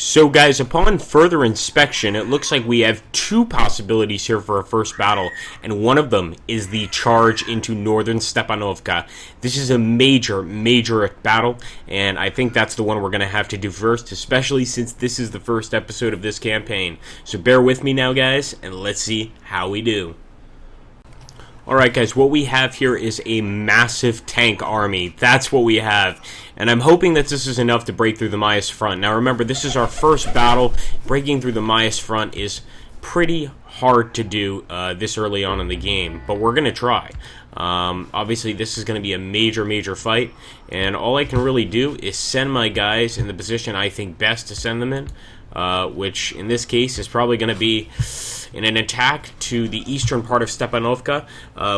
So guys, upon further inspection, it looks like we have two possibilities here for our first battle, and one of them is the charge into northern Stepanovka. This is a major battle, and I think that's the one we're going to have to do first, especially since this is the first episode of this campaign. So bear with me now, guys, and let's see how we do. Alright guys, what we have here is a massive tank army. That's what we have. And I'm hoping that this is enough to break through the Mius-Front. Now remember, this is our first battle. Breaking through the Mius-Front is pretty hard to do this early on in the game, but we're going to try. Obviously, this is going to be a major fight, and all I can really do is send my guys in the position I think best to send them in, which in this case is probably going to be in an attack to the eastern part of Stepanovka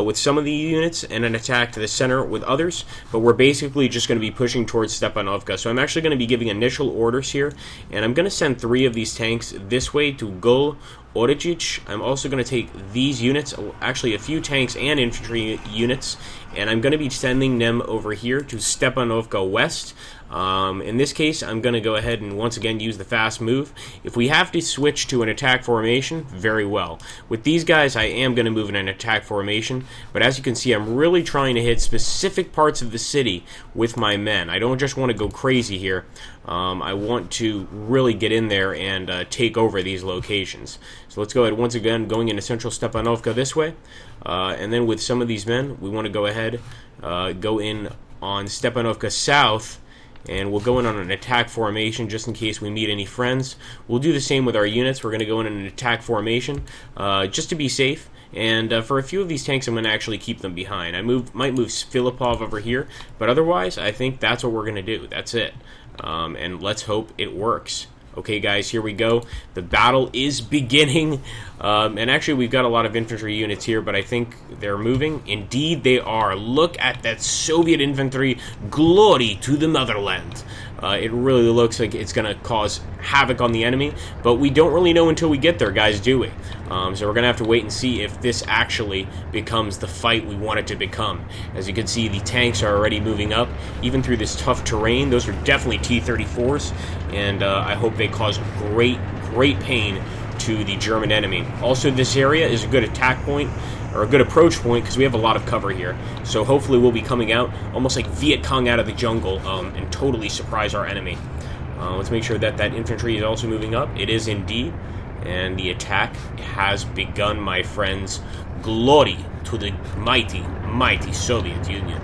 with some of the units, and an attack to the center with others, but we're basically just going to be pushing towards Stepanovka. So I'm actually going to be giving initial orders here, and I'm going to send 3 of these tanks this way to Gol Oricic. I'm also going to take these units, actually a few tanks and infantry units, and I'm going to be sending them over here to Stepanovka West. In this case, I'm going to go ahead and once again use the fast move. If we have to switch to an attack formation, very well. With these guys, I am going to move in an attack formation, but as you can see, I'm really trying to hit specific parts of the city with my men. I don't just want to go crazy here. I want to really get in there and take over these locations. So let's go ahead once again, going into central Stepanovka this way, and then with some of these men, we want to go ahead, go in on Stepanovka South, and we'll go in on an attack formation just in case we meet any friends. We'll do the same with our units. We're going to go in an attack formation just to be safe. And for a few of these tanks, I'm going to actually keep them behind. I might move Filipov over here, but otherwise, I think that's what we're going to do. That's it. And let's hope it works. Okay, guys, here we go. The battle is beginning. And actually, we've got a lot of infantry units here, but I think they're moving. Indeed, they are. Look at that Soviet infantry. Glory to the motherland. It really looks like it's going to cause havoc on the enemy, but we don't really know until we get there, guys, do we? So we're going to have to wait and see if this actually becomes the fight we want it to become. As you can see, the tanks are already moving up, even through this tough terrain. Those are definitely T-34s, and I hope they cause great pain to the German enemy. Also, this area is a good attack point, or a good approach point, because we have a lot of cover here. So hopefully we'll be coming out almost like Viet Cong out of the jungle and totally surprise our enemy. Let's make sure that that infantry is also moving up. It is indeed. And the attack has begun, my friends. Glory to the mighty Soviet Union.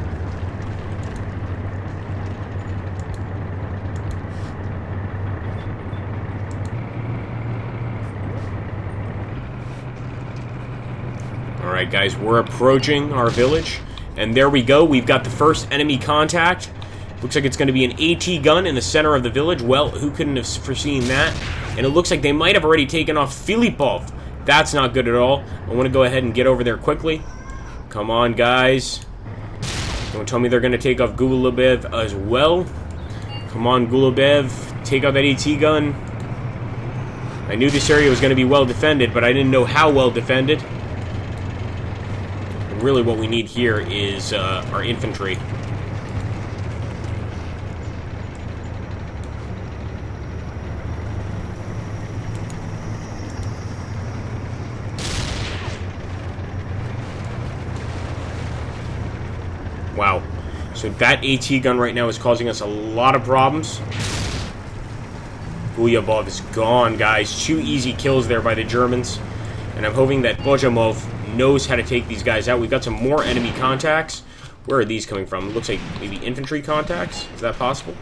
Alright guys, we're approaching our village, and there we go. We've got the first enemy contact. Looks like it's going to be an AT gun in the center of the village. Well, who couldn't have foreseen that? And it looks like they might have already taken off Filipov. That's not good at all. I want to go ahead and get over there quickly. Come on, guys. Don't tell me they're going to take off Gulubev as well. Come on, Gulubev. Take out that AT gun. I knew this area was going to be well defended, but I didn't know how well defended. And really what we need here is our infantry. Wow. So that AT gun right now is causing us a lot of problems. Guyabov is gone, guys. 2 easy kills there by the Germans. And I'm hoping that Bojamov knows how to take these guys out. We've got some more enemy contacts. Where are these coming from? It looks like maybe infantry contacts. Is that possible?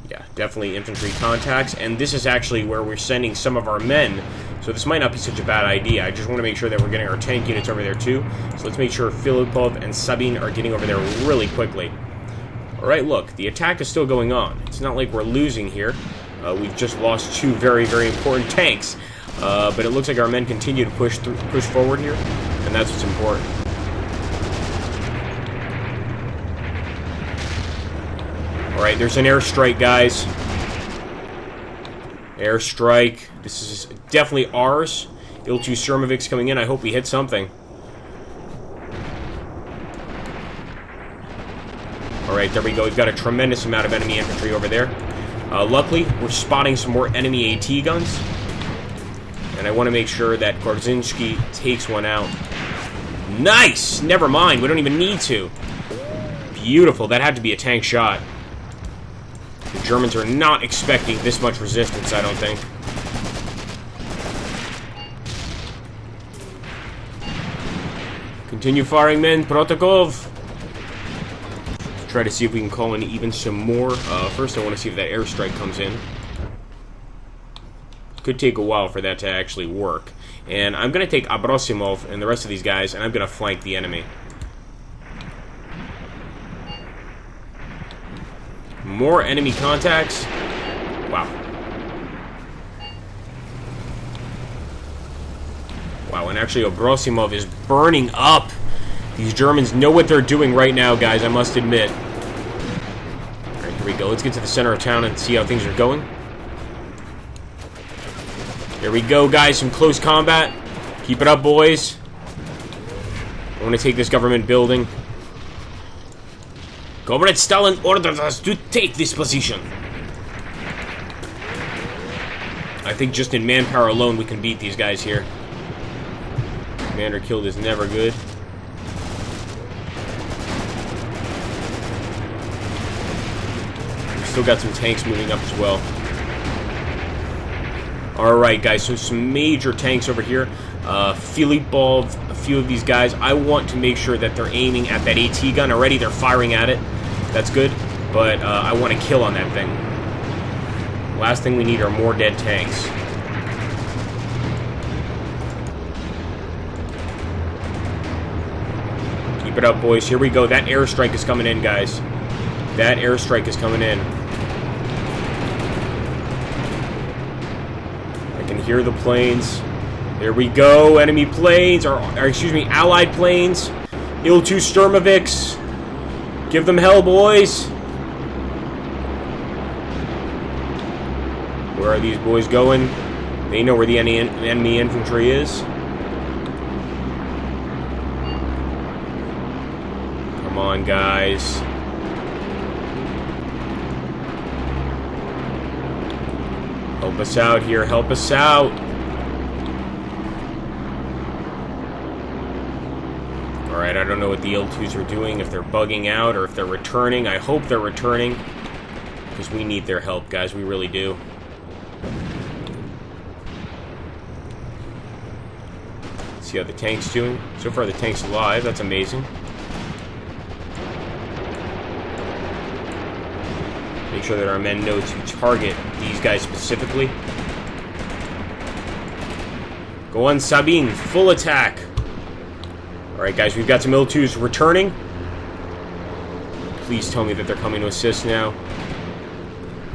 Yeah, definitely infantry contacts. And this is actually where we're sending some of our men. So this might not be such a bad idea. I just want to make sure that we're getting our tank units over there too. So let's make sure Filipov and Sabin are getting over there really quickly. Alright, look, the attack is still going on. It's not like we're losing here. We've just lost 2 very important tanks. But it looks like our men continue to push forward here, and that's what's important. Alright, there's an airstrike, guys. Airstrike. This is definitely ours. Il-2 Sermovics coming in. I hope we hit something. Alright, there we go. We've got a tremendous amount of enemy infantry over there. Luckily, we're spotting some more enemy AT guns. And I want to make sure that Gorzinski takes one out. Nice! Never mind, we don't even need to. Beautiful, that had to be a tank shot. The Germans are not expecting this much resistance, I don't think. Continue firing, men. Protakov. Try to see if we can call in even some more. First, I want to see if that airstrike comes in. Could take a while for that to actually work. And I'm going to take Abrosimov and the rest of these guys, and I'm going to flank the enemy. More enemy contacts. Wow. Wow, and actually Abrosimov is burning up. These Germans know what they're doing right now, guys, I must admit. Alright, here we go. Let's get to the center of town and see how things are going. There we go, guys. Some close combat. Keep it up, boys. I want to take this government building. Comrade Stalin orders us to take this position. I think just in manpower alone we can beat these guys here. Commander killed is never good. We've still got some tanks moving up as well. Alright, guys, so some major tanks over here. Filipov, a few of these guys. I want to make sure that they're aiming at that AT gun. Already they're firing at it. That's good, but I want to kill on that thing. Last thing we need are more dead tanks. Keep it up, boys. Here we go. That airstrike is coming in, guys. That airstrike is coming in. I can hear the planes. There we go. Enemy planes, or excuse me, Allied planes. Il-2 Sturmoviks. Give them hell, boys. Where are these boys going? They know where the enemy infantry is. Come on, guys. Help us out here. Help us out. Alright, I don't know what the Il-2s are doing, if they're bugging out or if they're returning. I hope they're returning, because we need their help, guys. We really do. See how the tank's doing? So far the tank's alive. That's amazing. Make sure that our men know to target these guys specifically. Go on, Sabine. Full attack. Alright, guys, we've got some Il-2s returning. Please tell me that they're coming to assist now.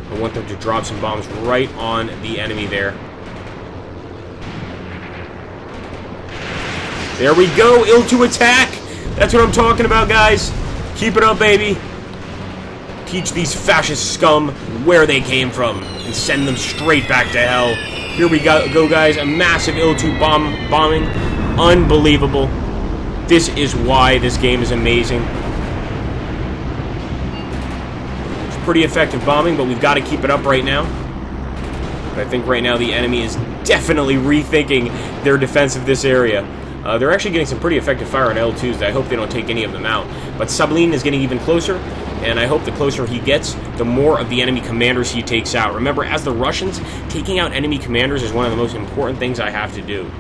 I want them to drop some bombs right on the enemy there. There we go! Il-2 attack! That's what I'm talking about, guys! Keep it up, baby! Teach these fascist scum where they came from and send them straight back to hell. Here we go, guys. A massive Il-2 bombing. Unbelievable. This is why this game is amazing. It's pretty effective bombing, but we've got to keep it up right now. But I think right now the enemy is definitely rethinking their defense of this area. They're actually getting some pretty effective fire on L2s. I hope they don't take any of them out. But Sablin is getting even closer, and I hope the closer he gets, the more of the enemy commanders he takes out. Remember, as the Russians, taking out enemy commanders is one of the most important things I have to do.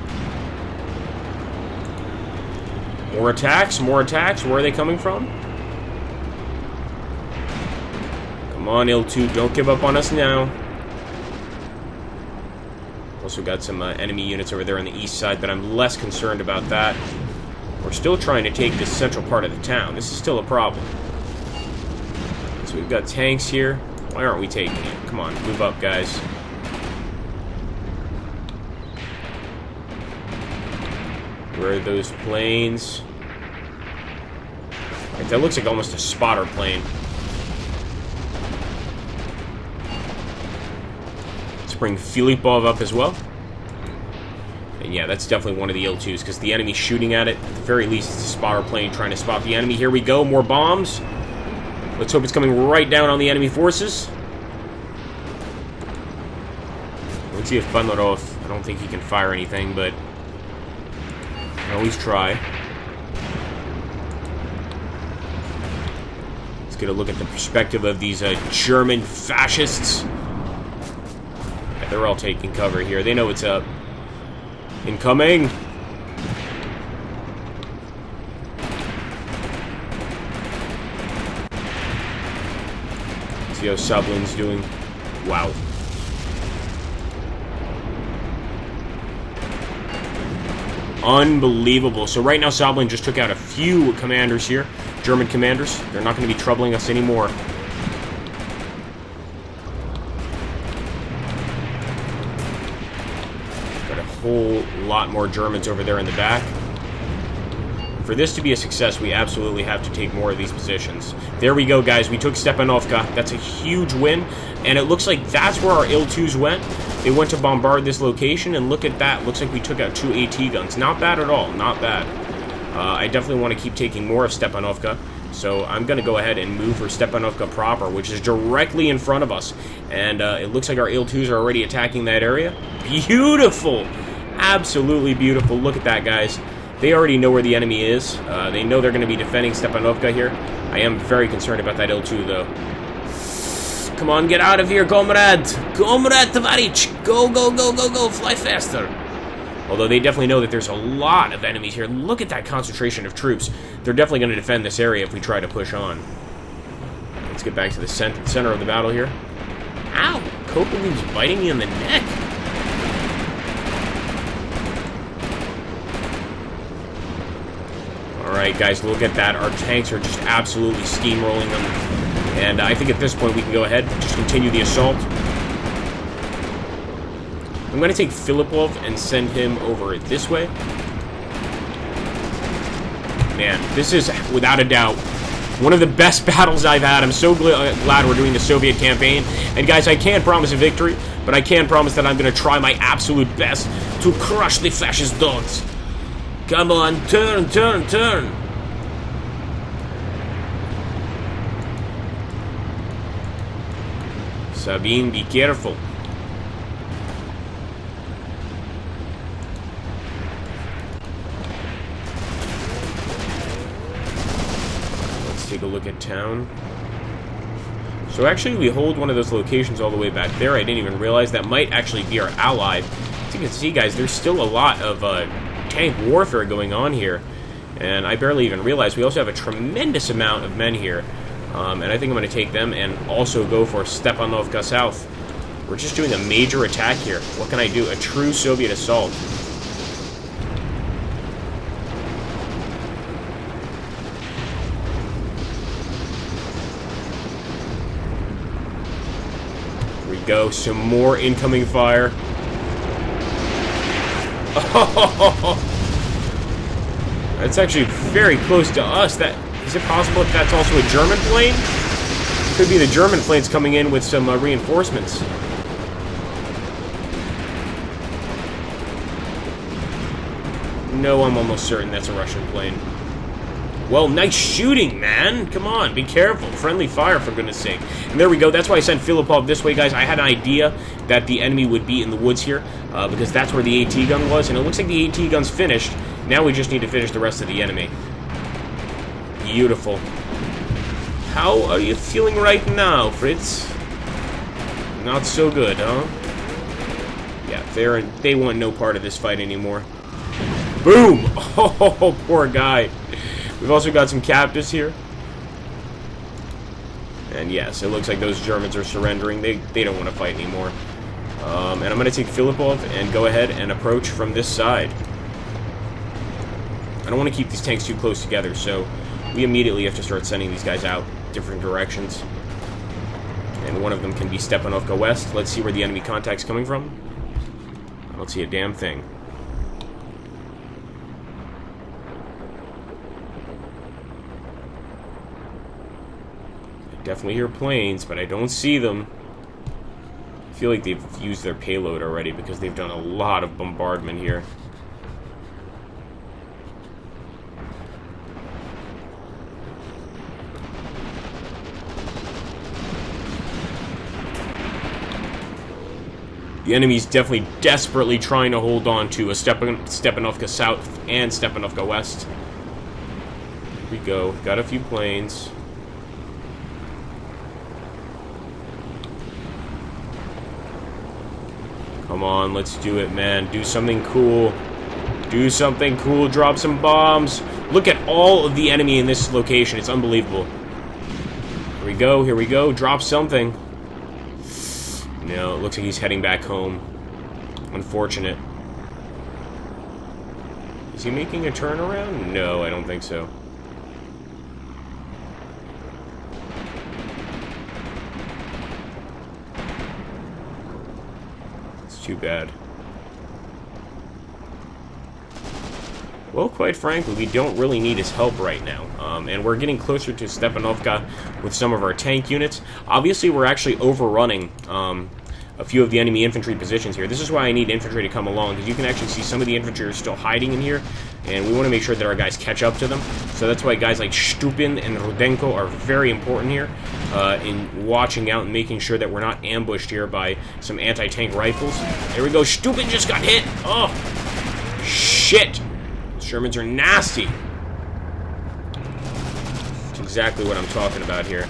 More attacks, more attacks. Where are they coming from? Come on, Il-2, don't give up on us now. Also got some enemy units over there on the east side, but I'm less concerned about that. We're still trying to take this central part of the town. This is still a problem. So we've got tanks here. Why aren't we taking it? Come on, move up, guys. Where are those planes? Right, that looks like almost a spotter plane. Let's bring Filipov up as well. And yeah, that's definitely one of the Il-2s, because the enemy's shooting at it. At the very least, it's a spotter plane trying to spot the enemy. Here we go, more bombs. Let's hope it's coming right down on the enemy forces. Let's see if Bannerov, I don't think he can fire anything, but I'll always try. Let's get a look at the perspective of these German fascists. Yeah, they're all taking cover here. They know what's up. Incoming! See how Sablin's doing. Wow. Unbelievable. So right now Sablin just took out a few commanders here. German commanders. They're not going to be troubling us anymore. Got a whole lot more Germans over there in the back. For this to be a success, we absolutely have to take more of these positions. There we go, guys. We took Stepanovka. That's a huge win. And it looks like that's where our Il-2s went. They went to bombard this location, and look at that. Looks like we took out 2 AT guns. Not bad at all. Not bad. I definitely want to keep taking more of Stepanovka. So I'm going to go ahead and move for Stepanovka proper, which is directly in front of us. And it looks like our Il-2s are already attacking that area. Beautiful! Absolutely beautiful. Look at that, guys. They already know where the enemy is. They know they're going to be defending Stepanovka here. I am very concerned about that Il-2, though. Come on, get out of here, comrade! Comrade Tavarich! Go, go, go, go, go! Fly faster! Although they definitely know that there's a lot of enemies here. Look at that concentration of troops. They're definitely going to defend this area if we try to push on. Let's get back to the center of the battle here. Ow! Kopalu's biting me in the neck. Alright, guys, look at that. Our tanks are just absolutely steamrolling them. And I think at this point we can go ahead and just continue the assault. I'm going to take Filipov and send him over this way. Man, this is, without a doubt, one of the best battles I've had. I'm so glad we're doing the Soviet campaign. And guys, I can't promise a victory, but I can promise that I'm going to try my absolute best to crush the fascist dogs. Come on, turn, turn, turn. Sabine, be careful. Let's take a look at town. So actually we hold one of those locations all the way back there. I didn't even realize that might actually be our ally. As you can see, guys, there's still a lot of tank warfare going on here. And I barely even realized we also have a tremendous amount of men here. And I think I'm going to take them and also go for Stepanovka South. We're just doing a major attack here. What can I do? A true Soviet assault. Here we go. Some more incoming fire. Oh, that's actually very close to us. Is it possible if that's also a German plane? Could be the German planes coming in with some reinforcements. No, I'm almost certain that's a Russian plane. Well, nice shooting, man. Come on, be careful. Friendly fire, for goodness sake. And there we go. That's why I sent Filipov this way, guys. I had an idea that the enemy would be in the woods here, because that's where the AT gun was. And it looks like the AT gun's finished. Now we just need to finish the rest of the enemy. Beautiful. How are you feeling right now, Fritz? Not so good, huh? Yeah, they want no part of this fight anymore. Boom! Oh, poor guy. We've also got some captives here. And yes, it looks like those Germans are surrendering. They don't want to fight anymore. And I'm going to take Filipov and go ahead and approach from this side. I don't want to keep these tanks too close together, so we immediately have to start sending these guys out different directions. And one of them can be Stepanovka West. Let's see where the enemy contact's coming from. I don't see a damn thing. I definitely hear planes, but I don't see them. I feel like they've used their payload already because they've done a lot of bombardment here. The enemy's definitely desperately trying to hold on to a Stepanovka South and Stepanovka West. Here we go. Got a few planes. Come on, let's do it, man. Do something cool. Do something cool. Drop some bombs. Look at all of the enemy in this location. It's unbelievable. Here we go. Here we go. Drop something. No, it looks like he's heading back home. Unfortunate. Is he making a turnaround? No, I don't think so. It's too bad. Well, quite frankly, we don't really need his help right now. And we're getting closer to Stepanovka with some of our tank units. Obviously, we're actually overrunning a few of the enemy infantry positions here. This is why I need infantry to come along, because you can actually see some of the infantry are still hiding in here, and we want to make sure that our guys catch up to them. So that's why guys like Stupin and Rudenko are very important here in watching out and making sure that we're not ambushed here by some anti-tank rifles. There we go. Stupin just got hit. Oh, shit. Shermans are nasty. That's exactly what I'm talking about here.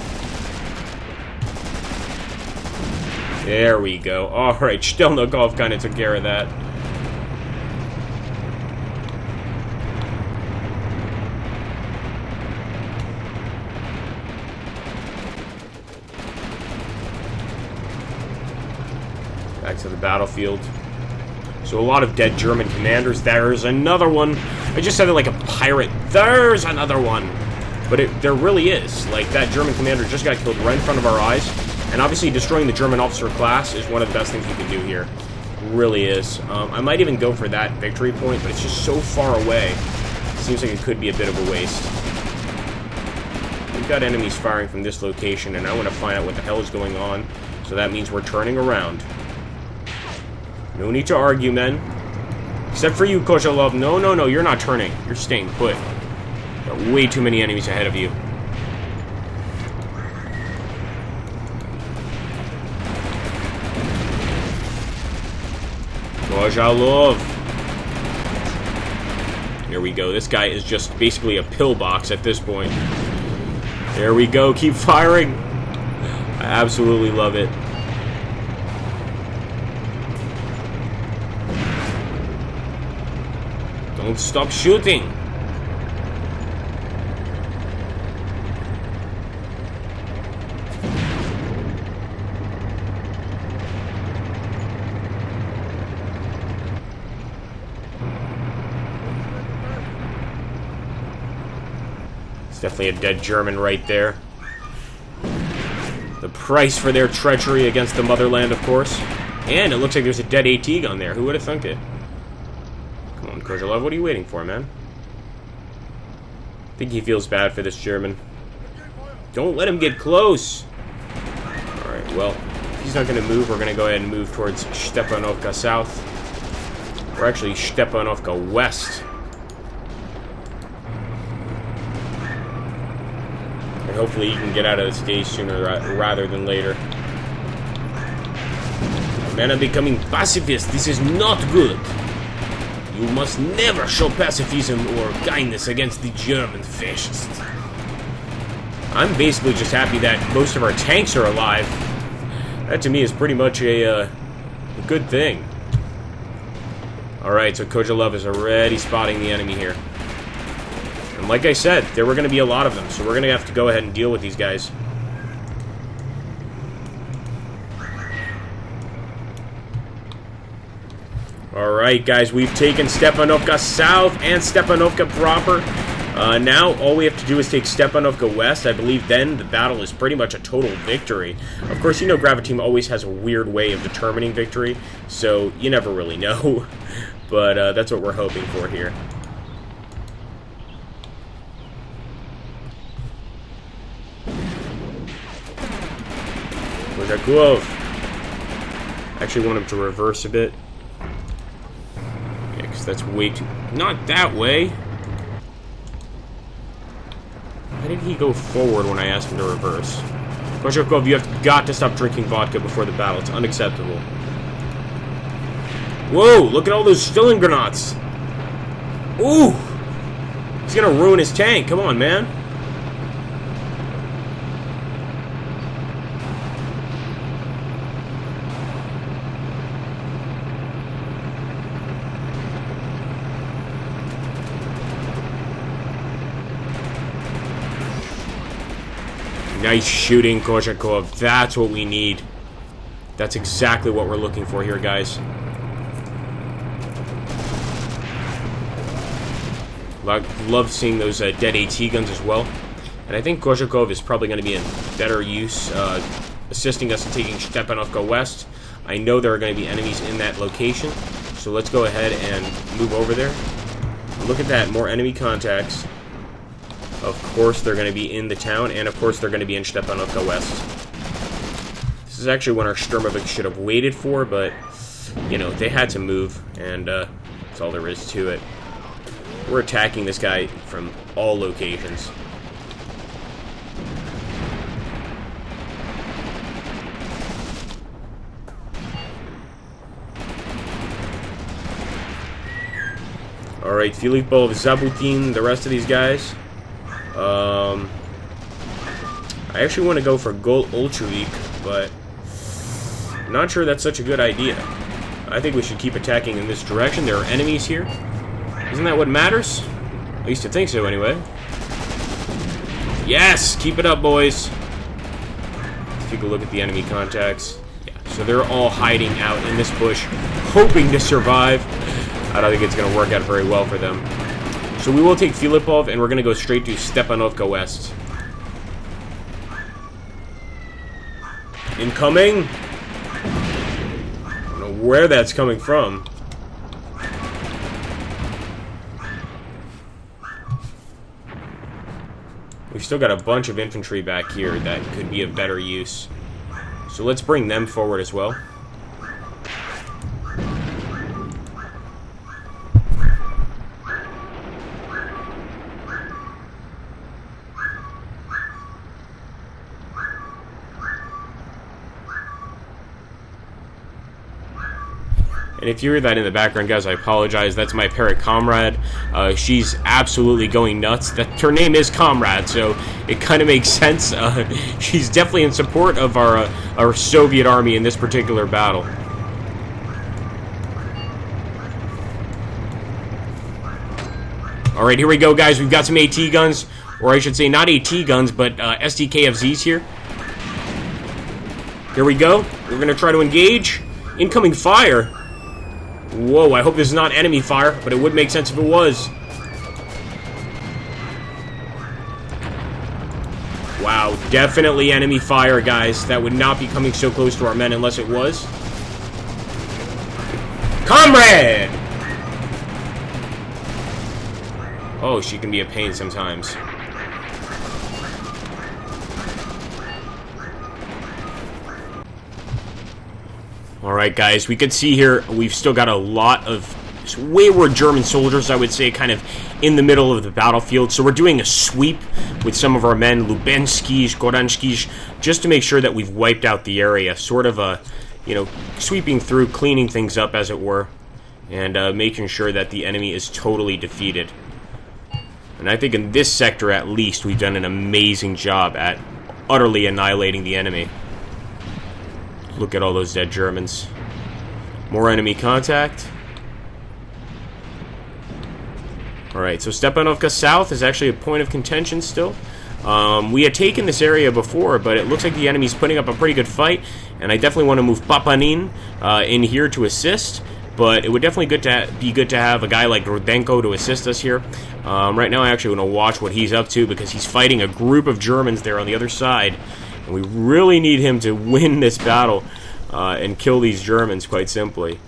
There we go. Alright, Stelnokov kind of took care of that. Back to the battlefield. So a lot of dead German commanders. There's another one. I just said it like a pirate. There's another one. But there really is. Like, that German commander just got killed right in front of our eyes. And obviously destroying the German officer class is one of the best things you can do here. It really is. I might even go for that victory point, but it's just so far away. It seems like it could be a bit of a waste. We've got enemies firing from this location, and I want to find out what the hell is going on. So that means we're turning around. No need to argue, men. Except for you, Kozhalov. No, no, no, you're not turning. You're staying put. Got way too many enemies ahead of you. Kozhalov. Here we go. This guy is just basically a pillbox at this point. There we go. Keep firing. I absolutely love it. Don't stop shooting. Definitely a dead German right there. The price for their treachery against the motherland, of course. And it looks like there's a dead AT gun there. Who would have thunk it? Come on, Kozhalov, what are you waiting for, man? I think he feels bad for this German. Don't let him get close! Alright, well, if he's not going to move, we're going to go ahead and move towards Stepanovka South. Or actually, Stepanovka West. And hopefully you can get out of the stage sooner rather than later. Men are becoming pacifist. This is not good. You must never show pacifism or kindness against the German fascists. I'm basically just happy that most of our tanks are alive. That to me is pretty much a good thing. Alright, so Kozhalov is already spotting the enemy here. And like I said, there were going to be a lot of them, so we're going to have to go ahead and deal with these guys. Alright, guys, we've taken Stepanovka South and Stepanovka proper. Now, all we have to do is take Stepanovka West. I believe then the battle is pretty much a total victory. Of course, you know Graviteam always has a weird way of determining victory, so you never really know. But that's what we're hoping for here. Kozhakov. Actually want him to reverse a bit. Yeah, because that's way too... Not that way! Why did he go forward when I asked him to reverse? Kozhakov, you have got to stop drinking vodka before the battle. It's unacceptable. Whoa, look at all those Stillengranates. Ooh! He's gonna ruin his tank. Come on, man. Nice shooting, Koshakov. That's what we need. That's exactly what we're looking for here, guys. Love seeing those dead AT guns as well. And I think Koshakov is probably going to be in better use, assisting us in taking Stepanovka West. I know there are going to be enemies in that location, so let's go ahead and move over there. Look at that, more enemy contacts. Of course they're going to be in the town, and of course they're going to be in Stepanovka West. This is actually when our Sturmovik should have waited for, but, you know, they had to move, and that's all there is to it. We're attacking this guy from all locations. Alright, Filipov, Zabutin, the rest of these guys. I actually want to go for Gol Olchevik, but I'm not sure that's such a good idea. I think we should keep attacking in this direction. There are enemies here. Isn't that what matters? I used to think so, anyway. Yes! Keep it up, boys! Take a look at the enemy contacts. Yeah, so they're all hiding out in this bush, hoping to survive. I don't think it's going to work out very well for them. So we will take Filipov, and we're going to go straight to Stepanovka West. Incoming! I don't know where that's coming from. We've still got a bunch of infantry back here that could be of better use. So let's bring them forward as well. And if you hear that in the background, guys, I apologize. That's my parrot, Comrade. She's absolutely going nuts. Her name is Comrade, so it kind of makes sense. She's definitely in support of our Soviet army in this particular battle. All right, here we go, guys. We've got some AT guns, or I should say not AT guns, but SDKFZs here. Here we go. We're going to try to engage. Incoming fire. Whoa, I hope this is not enemy fire, but it would make sense if it was. Wow, definitely enemy fire, guys. That would not be coming so close to our men unless it was. Comrade! Oh, she can be a pain sometimes. Alright, guys, we can see here we've still got a lot of wayward German soldiers, I would say, kind of in the middle of the battlefield. So we're doing a sweep with some of our men, Lubenskij, Goranskij, just to make sure that we've wiped out the area. Sort of a, you know, sweeping through, cleaning things up, as it were, and making sure that the enemy is totally defeated. And I think in this sector, at least, we've done an amazing job at utterly annihilating the enemy. Look at all those dead Germans. More enemy contact. Alright, so Stepanovka South is actually a point of contention still. We had taken this area before, but it looks like the enemy's putting up a pretty good fight, and I definitely want to move Papanin in here to assist, but it would definitely be good to have a guy like Rudenko to assist us here. Right now I actually want to watch what he's up to, because he's fighting a group of Germans there on the other side. And we really need him to win this battle and kill these Germans, quite simply.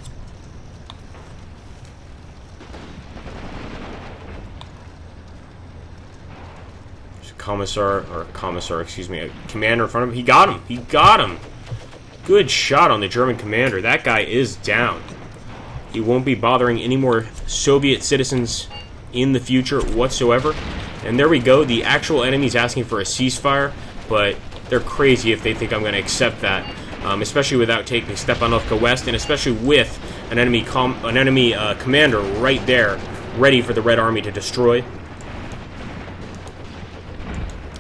A commander in front of him. He got him! He got him! Good shot on the German commander. That guy is down. He won't be bothering any more Soviet citizens in the future whatsoever. And there we go. The actual enemy's asking for a ceasefire, but they're crazy if they think I'm going to accept that, especially without taking Stepanovka West, and especially with an enemy commander right there, ready for the Red Army to destroy.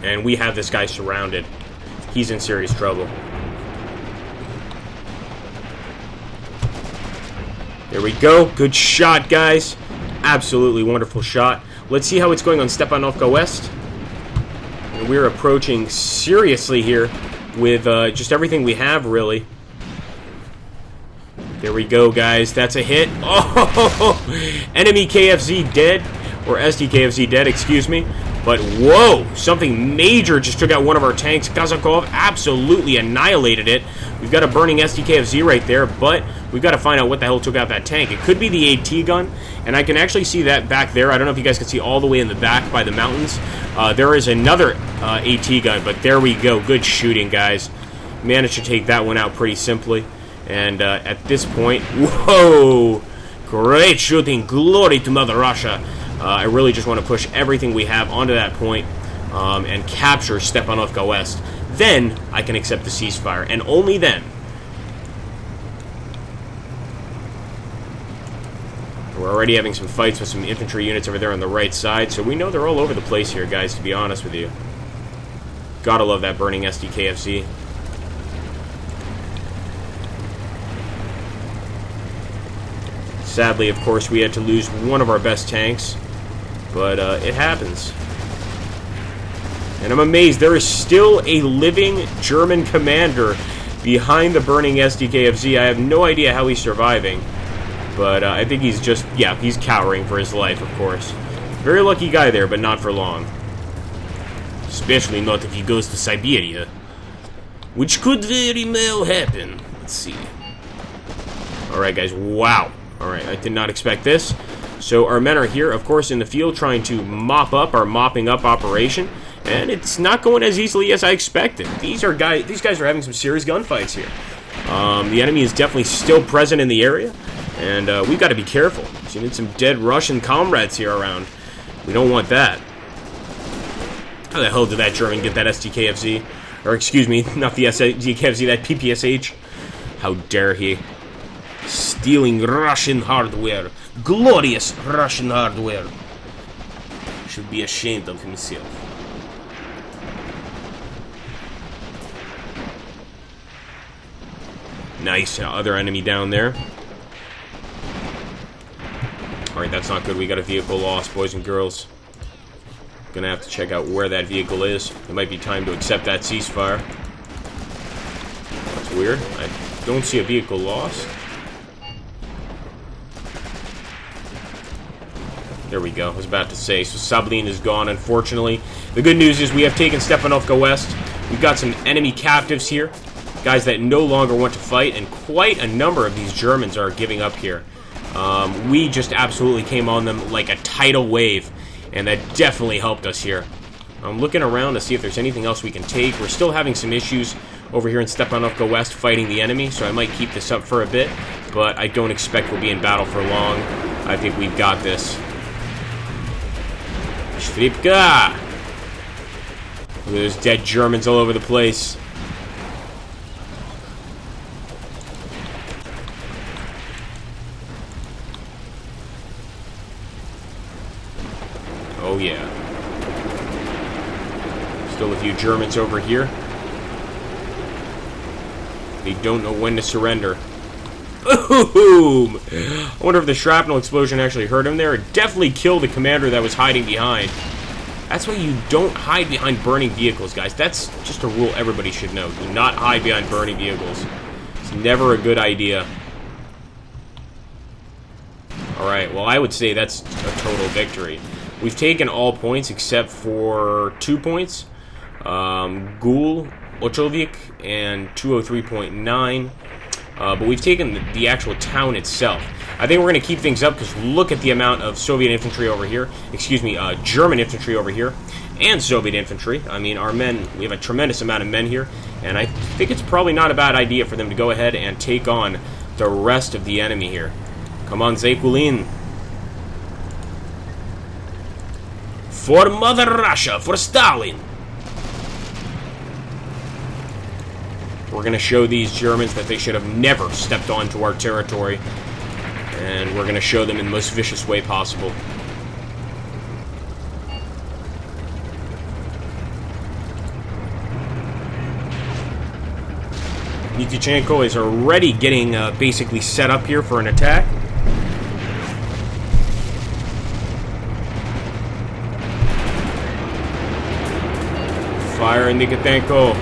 And we have this guy surrounded. He's in serious trouble. There we go. Good shot, guys. Absolutely wonderful shot. Let's see how it's going on Stepanovka West. And we're approaching seriously here with just everything we have, really. There we go, guys. That's a hit. Oh, enemy KFZ dead. Or SDKFZ dead, excuse me. But, whoa, something major just took out one of our tanks. Kazakov absolutely annihilated it. We've got a burning SDKFZ right there, but we've got to find out what the hell took out that tank. It could be the AT gun, and I can actually see that back there. I don't know if you guys can see all the way in the back by the mountains. There is another AT gun, but there we go. Good shooting, guys. Managed to take that one out pretty simply. And at this point, whoa, great shooting. Glory to Mother Russia. I really just want to push everything we have onto that point and capture Stepanovka West. Then I can accept the ceasefire, and only then. We're already having some fights with some infantry units over there on the right side, so we know they're all over the place here, guys, to be honest with you. Gotta love that burning SDKFZ. Sadly, of course, we had to lose one of our best tanks. But it happens. And I'm amazed there is still a living German commander behind the burning SDKFZ. I have no idea how he's surviving. But I think he's just, yeah, he's cowering for his life, of course. Very lucky guy there, but not for long. Especially not if he goes to Siberia. Which could very well happen. Let's see. Alright, guys. Wow. Alright, I did not expect this. So our men are here, of course, in the field trying to mop up our mopping up operation, and it's not going as easily as I expected. These guys are having some serious gunfights here. The enemy is definitely still present in the area, and we've got to be careful. Seeing some dead Russian comrades here around. We don't want that. How the hell did that German get that SDKFZ? Or excuse me, not the SDKFZ, that PPSH. How dare he? Stealing Russian hardware. Glorious Russian hardware. Should be ashamed of himself. Nice. Other enemy down there. Alright, that's not good. We got a vehicle lost, boys and girls. Gonna have to check out where that vehicle is. It might be time to accept that ceasefire. That's weird. I don't see a vehicle lost. There we go. I was about to say. So Sablin is gone, unfortunately. The good news is we have taken Stepanovka West. We've got some enemy captives here. Guys that no longer want to fight, and quite a number of these Germans are giving up here. We just absolutely came on them like a tidal wave, and that definitely helped us here. I'm looking around to see if there's anything else we can take. We're still having some issues over here in Stepanovka West fighting the enemy, so I might keep this up for a bit, but I don't expect we'll be in battle for long. I think we've got this. Stripka! Look at those dead Germans all over the place. Oh yeah. Still a few Germans over here. They don't know when to surrender. Boom! I wonder if the shrapnel explosion actually hurt him there. It definitely killed the commander that was hiding behind. That's why you don't hide behind burning vehicles, guys. That's just a rule everybody should know. Do not hide behind burning vehicles. It's never a good idea. Alright, well, I would say that's a total victory. We've taken all points except for 2 points. Gul, Ochovik, and 203.9. But we've taken the actual town itself. I think we're going to keep things up because look at the amount of Soviet infantry over here. Excuse me, German infantry over here. And Soviet infantry. I mean, our men, we have a tremendous amount of men here. And I think it's probably not a bad idea for them to go ahead and take on the rest of the enemy here. Come on, Zaikulin. For Mother Russia, for Stalin. We're going to show these Germans that they should have never stepped onto our territory. And we're going to show them in the most vicious way possible. Nitychenko is already getting basically set up here for an attack. Fire Nikitanko.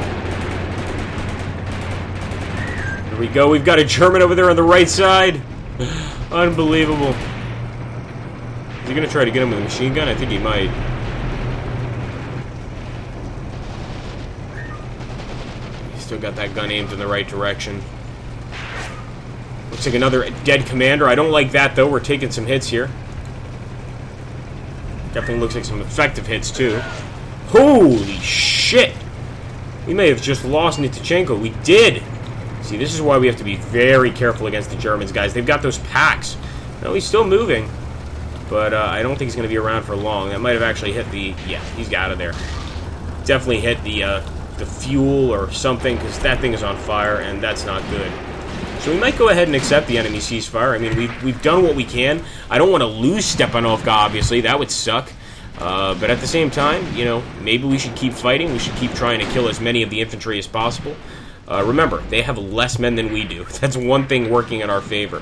Here we go. We've got a German over there on the right side. Unbelievable. Is he going to try to get him with a machine gun? I think he might. He's still got that gun aimed in the right direction. Looks like another dead commander. I don't like that, though. We're taking some hits here. Definitely looks like some effective hits, too. Holy shit! We may have just lost Nitychenko. We did! See, this is why we have to be very careful against the Germans, guys. They've got those packs. No, he's still moving. But I don't think he's going to be around for long. That might have actually hit the... Yeah, he's out of there. Definitely hit the fuel or something, because that thing is on fire, and that's not good. So we might go ahead and accept the enemy ceasefire. I mean, we've done what we can. I don't want to lose Stepanovka, obviously. That would suck. But at the same time, you know, maybe we should keep fighting. We should keep trying to kill as many of the infantry as possible. Remember, they have less men than we do. That's one thing working in our favor.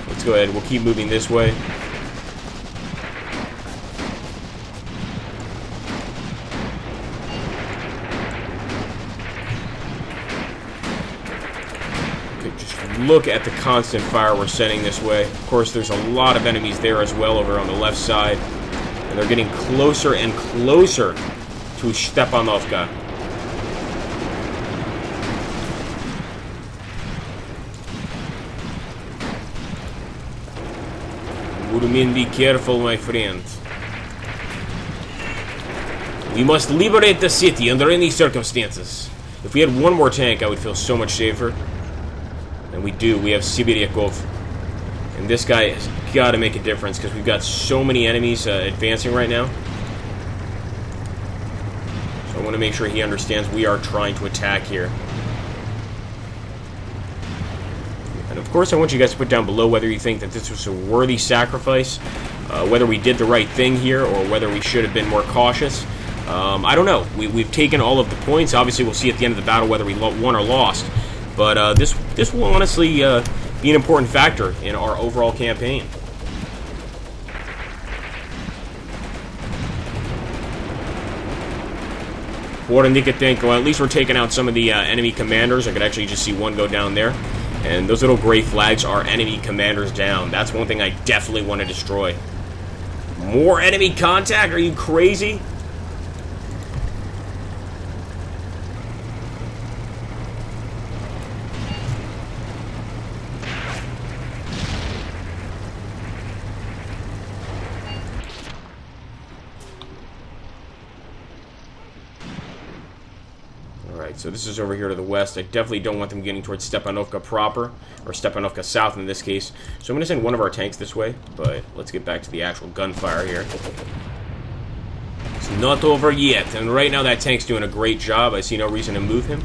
Let's go ahead. We'll keep moving this way. Okay, just look at the constant fire we're sending this way. Of course, there's a lot of enemies there as well over on the left side. And they're getting closer and closer to Stepanovka. Murumin, be careful, my friend. We must liberate the city under any circumstances. If we had one more tank, I would feel so much safer. And we do. We have Sibiryakov. And this guy has got to make a difference because we've got so many enemies advancing right now. So I want to make sure he understands we are trying to attack here. And of course, I want you guys to put down below whether you think that this was a worthy sacrifice, whether we did the right thing here, or whether we should have been more cautious. I don't know. We've taken all of the points. Obviously, we'll see at the end of the battle whether we won or lost. But this will honestly be an important factor in our overall campaign. For Nikitanko, at least we're taking out some of the enemy commanders. I could actually just see one go down there. And those little gray flags are enemy commanders down. That's one thing I definitely want to destroy. More enemy contact? Are you crazy? So this is over here to the west. I definitely don't want them getting towards Stepanovka proper, or Stepanovka south in this case. So I'm going to send one of our tanks this way, but let's get back to the actual gunfire here. It's not over yet, and right now that tank's doing a great job. I see no reason to move him.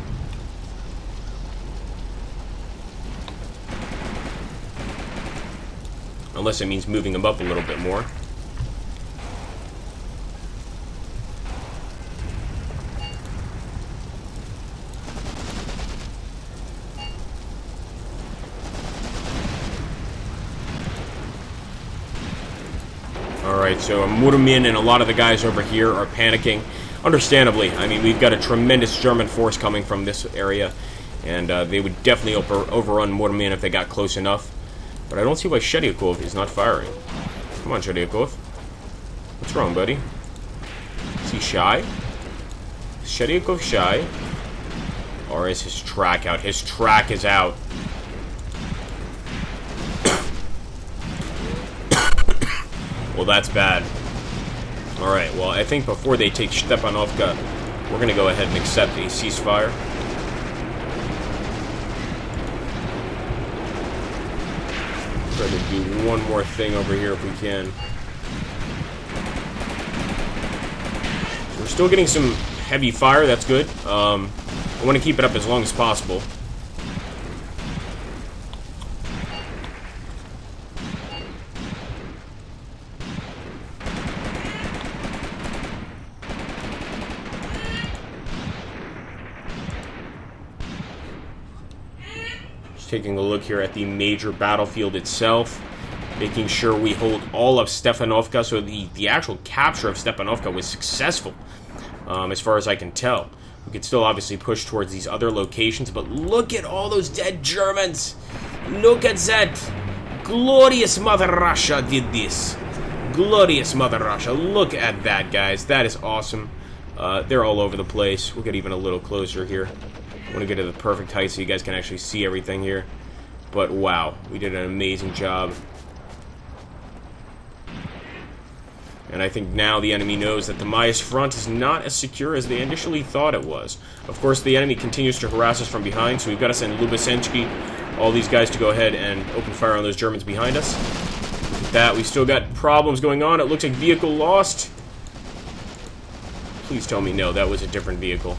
Unless it means moving him up a little bit more. Alright, so Murumin and a lot of the guys over here are panicking. Understandably, I mean, we've got a tremendous German force coming from this area, and they would definitely overrun Murumin if they got close enough. But I don't see why Sheryakov is not firing. Come on, Sheryakov. What's wrong, buddy? Is he shy? Is Sheryakov shy? Or is his track out? His track is out. Well, that's bad. Alright, well, I think before they take Stepanovka, we're going to go ahead and accept a ceasefire. Try to do one more thing over here if we can. We're still getting some heavy fire, that's good. I want to keep it up as long as possible. taking a look here at the major battlefield itself, making sure we hold all of Stepanovka, so the actual capture of Stepanovka was successful, as far as I can tell. We could still obviously push towards these other locations, but look at all those dead Germans! Look at that! Glorious Mother Russia did this! Glorious Mother Russia. Look at that, guys. That is awesome. They're all over the place. We'll get even a little closer here. I want to get to the perfect height so you guys can actually see everything here. But wow, we did an amazing job. And I think now the enemy knows that the Mius-Front is not as secure as they initially thought it was. Of course, the enemy continues to harass us from behind, so we've got to send Lubasensky, all these guys to go ahead and open fire on those Germans behind us. Look at that. We still got problems going on. It looks like vehicle lost. Please tell me no, that was a different vehicle.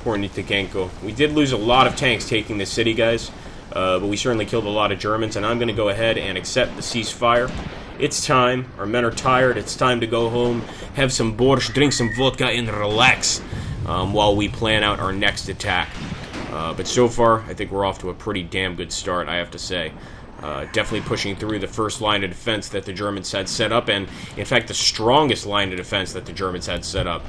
Poor Nitikenko. We did lose a lot of tanks taking this city, guys. But we certainly killed a lot of Germans, and I'm going to go ahead and accept the ceasefire. It's time. Our men are tired. It's time to go home, have some borscht, drink some vodka, and relax while we plan out our next attack. But so far, I think we're off to a pretty damn good start, I have to say. Definitely pushing through the first line of defense that the Germans had set up, and in fact, the strongest line of defense that the Germans had set up.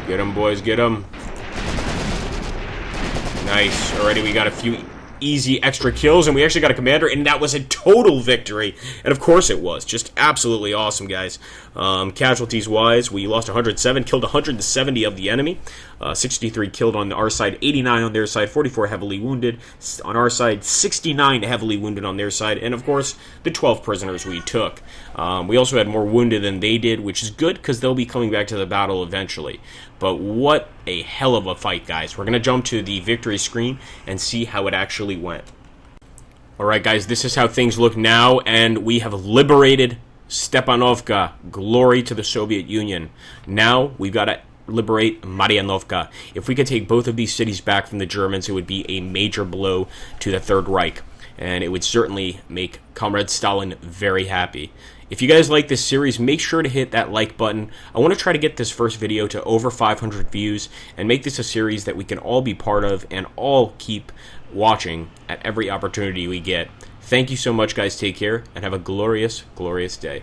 Get them, boys, get them. Nice. Already we got a few easy extra kills, and we actually got a commander, and that was a total victory. And of course it was. Just absolutely awesome, guys. Casualties-wise, we lost 107, killed 170 of the enemy. 63 killed on our side, 89 on their side, 44 heavily wounded on our side, 69 heavily wounded on their side, and of course, the 12 prisoners we took. We also had more wounded than they did, which is good, because they'll be coming back to the battle eventually. But what a hell of a fight, guys. We're going to jump to the victory screen and see how it actually went. Alright, guys, this is how things look now, and we have liberated Stepanovka. Glory to the Soviet Union. Now, we've got to liberate Marianovka. If we could take both of these cities back from the Germans, it would be a major blow to the Third Reich, and it would certainly make Comrade Stalin very happy. If you guys like this series, make sure to hit that like button. I want to try to get this first video to over 500 views and make this a series that we can all be part of and all keep watching at every opportunity we get. Thank you so much, guys. Take care and have a glorious, glorious day.